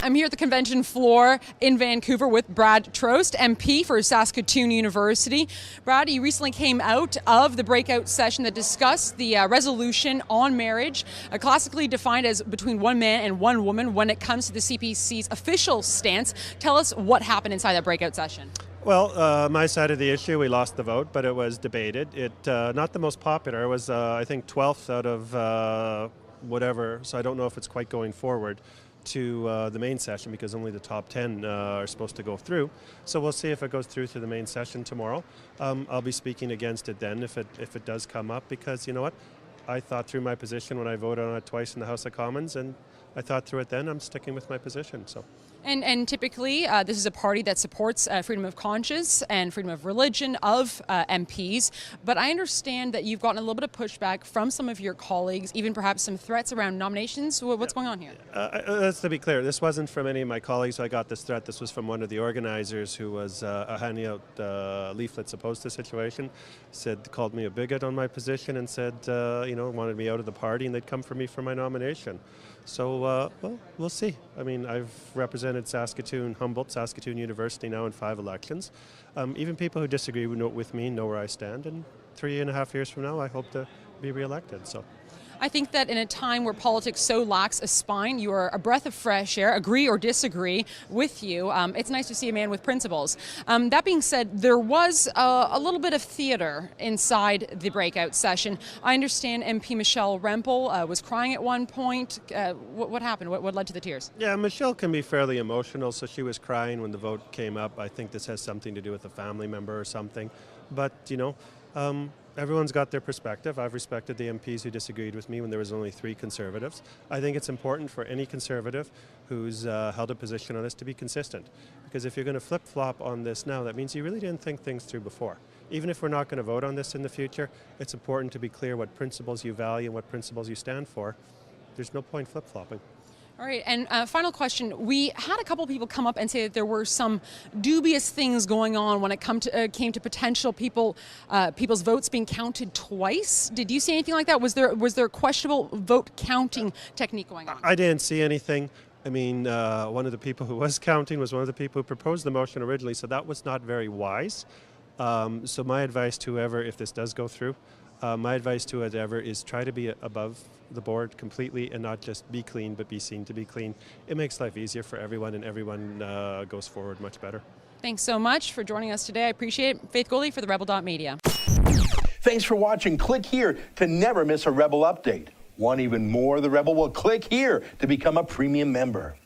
I'm here at the convention floor in Vancouver with Brad Trost, MP for Saskatoon University. Brad, you recently came out of the breakout session that discussed the resolution on marriage, classically defined as between one man and one woman when it comes to the CPC's official stance. Tell us what happened inside that breakout session. Well, my side of the issue, we lost the vote, but it was debated. Not the most popular. It was, I think, 12th out of whatever, so I don't know if it's quite going forward to the main session because only the top 10 are supposed to go through. So we'll see if it goes through to the main session tomorrow. I'll be speaking against it then if it does come up, because you know what? I thought through my position when I voted on it twice in the House of Commons, and I thought through it then. I'm sticking with my position. So. And typically, this is a party that supports freedom of conscience and freedom of religion of MPs. But I understand that you've gotten a little bit of pushback from some of your colleagues, even perhaps some threats around nominations. What's going on here? Let's to be clear, this wasn't from any of my colleagues who I got this threat. This was from one of the organizers who was handing out leaflets opposed to the situation. Called me a bigot on my position and said, wanted me out of the party and they'd come for me for my nomination. So, well, we'll see. I mean, I've represented Humboldt, Saskatoon University now in 5 elections. Even people who disagree with me know where I stand, and 3.5 years from now, I hope to be re-elected. So. I think that in a time where politics so lacks a spine, you are a breath of fresh air, agree or disagree with you. It's nice to see a man with principles. That being said, there was a little bit of theater inside the breakout session. I understand MP Michelle Rempel was crying at one point. What happened? What led to the tears? Yeah, Michelle can be fairly emotional, so she was crying when the vote came up. I think this has something to do with a family member or something. But, everyone's got their perspective. I've respected the MPs who disagreed with me when there was only 3 Conservatives. I think it's important for any Conservative who's held a position on this to be consistent. Because if you're going to flip-flop on this now, that means you really didn't think things through before. Even if we're not going to vote on this in the future, it's important to be clear what principles you value and what principles you stand for. There's no point flip-flopping. All right, and final question. We had a couple people come up and say that there were some dubious things going on when it came to potential people's votes being counted twice. Did you see anything like that? Was there a questionable vote counting technique going on? I didn't see anything. I mean, one of the people who was counting was one of the people who proposed the motion originally, so that was not very wise. So my advice to whoever, if this does go through, my advice to whoever is try to be above the board completely and not just be clean, but be seen to be clean. It makes life easier for everyone, and everyone goes forward much better. Thanks so much for joining us today. I appreciate it. Faith Goldie for the Rebel.media. Thanks for watching. Click here to never miss a Rebel update. Want even more of the Rebel? Well, click here to become a premium member.